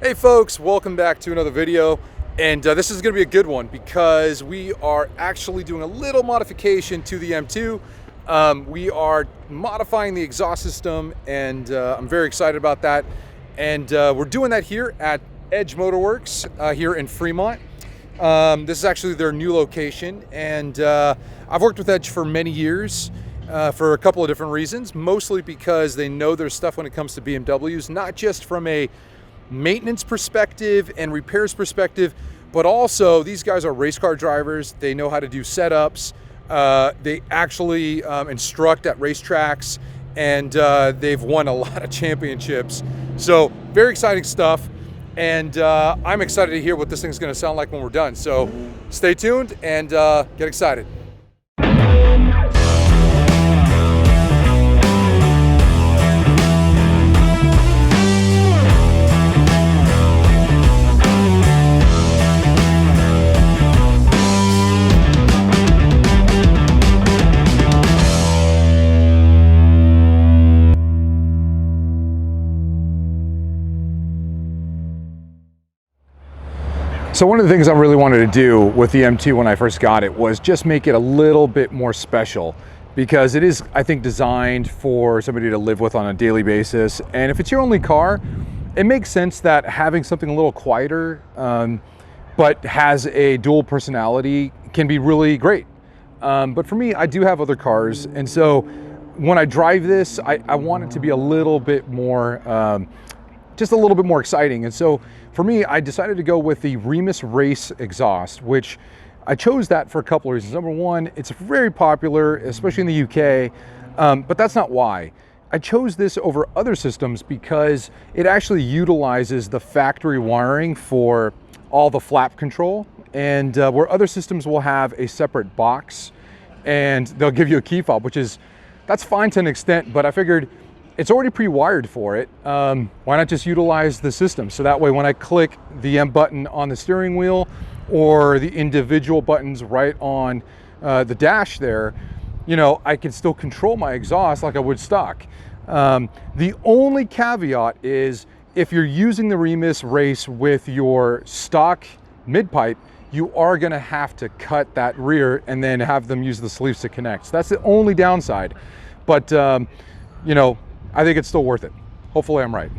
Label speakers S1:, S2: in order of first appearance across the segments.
S1: Hey folks, welcome back to another video, and this is going to be a good one because we are actually doing a little modification to the M2. We are modifying the exhaust system, and I'm very excited about that. And we're doing that here at Edge Motorworks here in Fremont. This is actually their new location, and I've worked with Edge for many years for a couple of different reasons, mostly because they know their stuff when it comes to BMWs, not just from a maintenance perspective and repairs perspective, but also these guys are race car drivers. They know how to do setups. They actually instruct at racetracks, and they've won a lot of championships. So very exciting stuff, and I'm excited to hear what this thing's going to sound like when we're done. So stay tuned and get excited. So one of the things I really wanted to do with the M2 when I first got it was just make it a little bit more special, because it is, I think, designed for somebody to live with on a daily basis. And if it's your only car, it makes sense that having something a little quieter but has a dual personality can be really great. But for me, I do have other cars, and so when I drive this, I want it to be a little bit more just a little bit more exciting. And so for me, I decided to go with the Remus Exhaust, which I chose that for a couple of reasons. Number one, it's very popular, especially in the UK, but that's not why. I chose this over other systems because it actually utilizes the factory wiring for all the flap control, and where other systems will have a separate box and they'll give you a key fob, that's fine to an extent, but I figured it's already pre-wired for it. Why not just utilize the system? So that way when I click the M button on the steering wheel or the individual buttons right on the dash there, you know, I can still control my exhaust like I would stock. The only caveat is if you're using the Remus Race with your stock mid-pipe, you are gonna have to cut that rear and then have them use the sleeves to connect. So that's the only downside. But, you know, I think it's still worth it. Hopefully I'm right.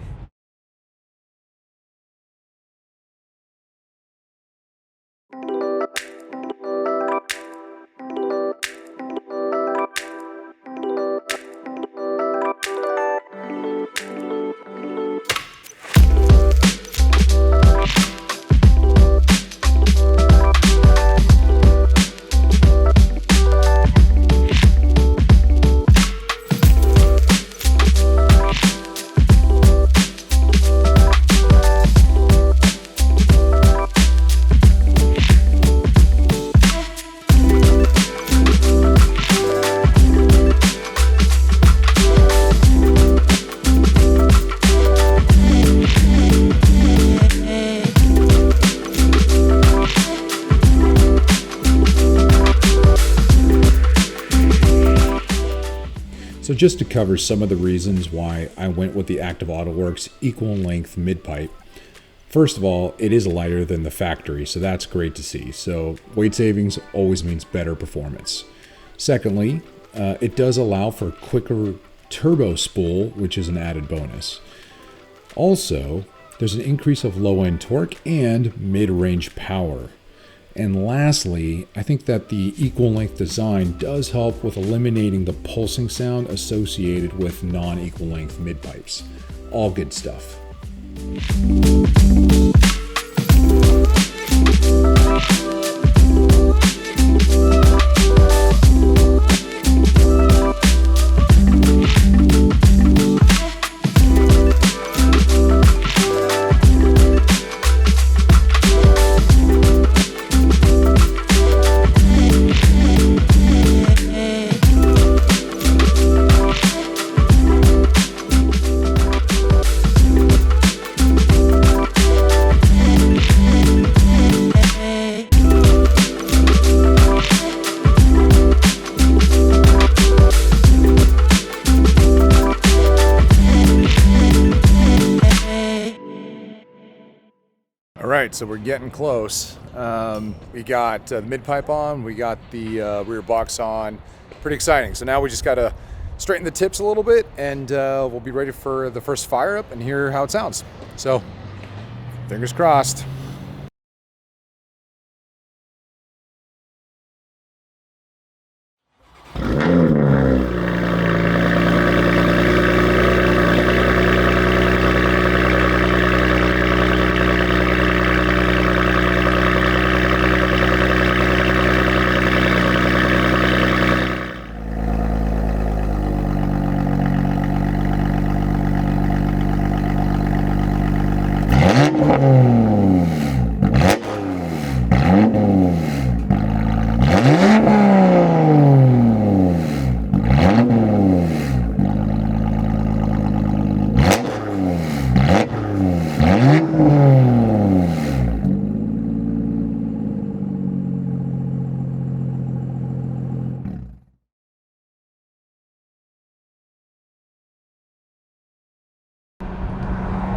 S2: So just to cover some of the reasons why I went with the Active Autowerks equal length mid-pipe. First of all, it is lighter than the factory, so that's great to see. So weight savings always means better performance. Secondly, it does allow for quicker turbo spool, which is an added bonus. Also, there's an increase of low-end torque and mid-range power. And lastly, I think that the equal length design does help with eliminating the pulsing sound associated with non-equal length mid-pipes. All good stuff.
S1: right, so we're getting close. We got the mid-pipe on, we got the rear box on. Pretty exciting. So now we just got to straighten the tips a little bit, and we'll be ready for the first fire up and hear how it sounds. So, fingers crossed.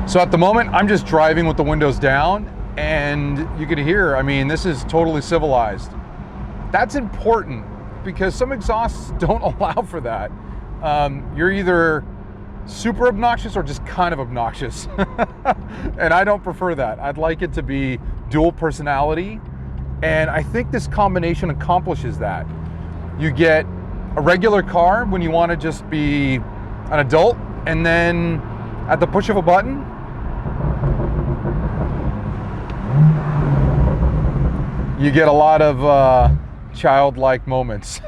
S1: So at the moment, I'm just driving with the windows down, and you can hear, I mean, this is totally civilized. That's important because some exhausts don't allow for that. You're either super obnoxious or just kind of obnoxious. And I don't prefer that. I'd like it to be dual personality. And I think this combination accomplishes that. You get a regular car when you want to just be an adult, and then at the push of a button, you get a lot of childlike moments.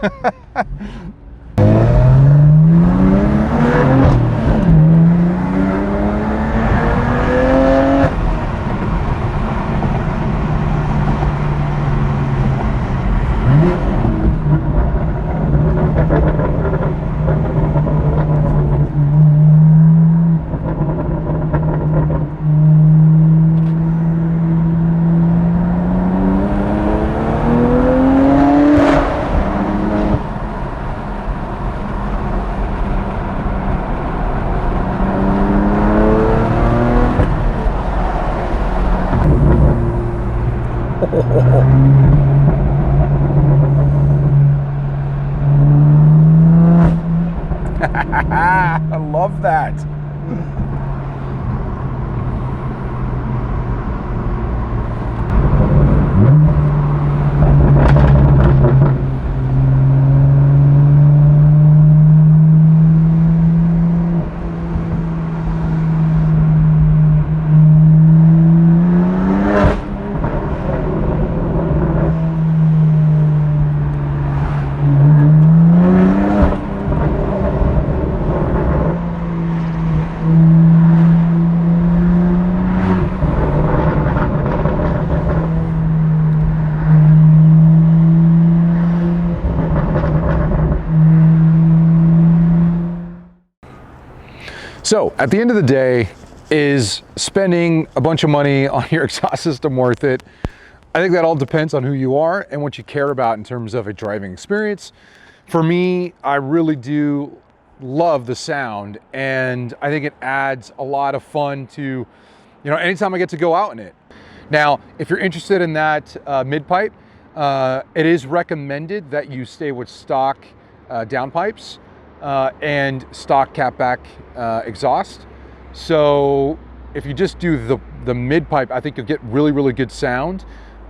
S1: I love that. So at the end of the day, is spending a bunch of money on your exhaust system worth it? I think that all depends on who you are and what you care about in terms of a driving experience. For me, I really do love the sound, and I think it adds a lot of fun to, you know, anytime I get to go out in it. Now, if you're interested in that mid-pipe, it is recommended that you stay with stock downpipes and stock catback exhaust. So if you just do the mid-pipe, I think you'll get really, really good sound.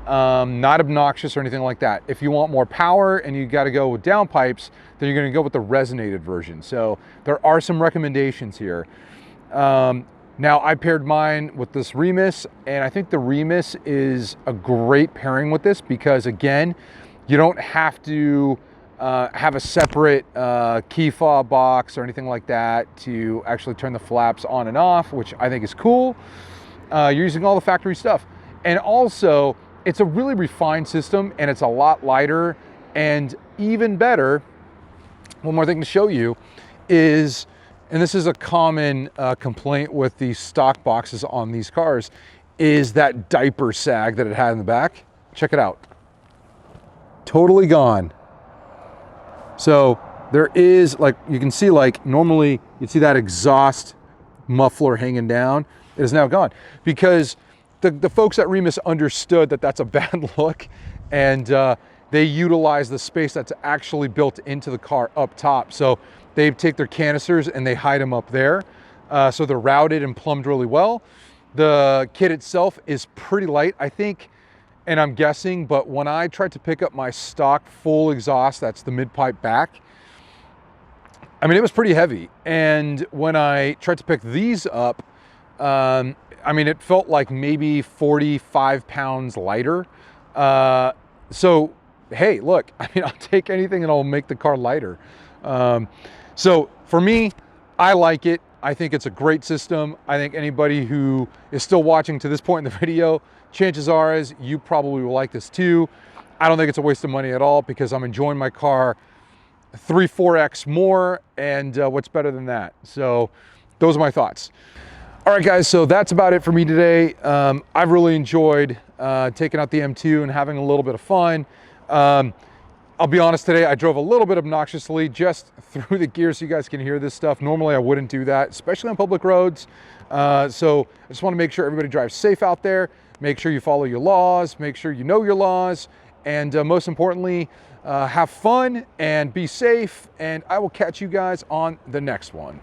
S1: Not obnoxious or anything like that. If you want more power and you got to go with downpipes, then you're going to go with the resonated version. So there are some recommendations here. Now I paired mine with this Remus, and I think the Remus is a great pairing with this because, again, you don't have to have a separate key fob box or anything like that to actually turn the flaps on and off, which I think is cool. You're using all the factory stuff. And also, it's a really refined system, and it's a lot lighter. And even better, one more thing to show you is, and this is a common complaint with the stock boxes on these cars, is that diaper sag that it had in the back. Check it out. Totally gone. So there is, like, you can see, like, normally you'd see that exhaust muffler hanging down. It is now gone because the folks at Remus understood that that's a bad look, and they utilize the space that's actually built into the car up top. So they take their canisters and they hide them up there. So they're routed and plumbed really well. The kit itself is pretty light, I think, and I'm guessing, but when I tried to pick up my stock full exhaust, that's the mid-pipe back, I mean, it was pretty heavy. And when I tried to pick these up, I mean, it felt like maybe 45 pounds lighter. So, hey, look, I mean, I'll take anything and I'll make the car lighter. So for me, I like it. I think it's a great system. I think anybody who is still watching to this point in the video, chances are is you probably will like this too. I don't think it's a waste of money at all because I'm enjoying my car 3-4x more, and what's better than that? So those are my thoughts. All right, guys, so that's about it for me today. I've really enjoyed taking out the M2 and having a little bit of fun. I'll be honest, today I drove a little bit obnoxiously just through the gear so you guys can hear this stuff. Normally I wouldn't do that, especially on public roads. So I just want to make sure everybody drives safe out there. Make sure you follow your laws, make sure you know your laws, and most importantly, have fun and be safe. And I will catch you guys on the next one.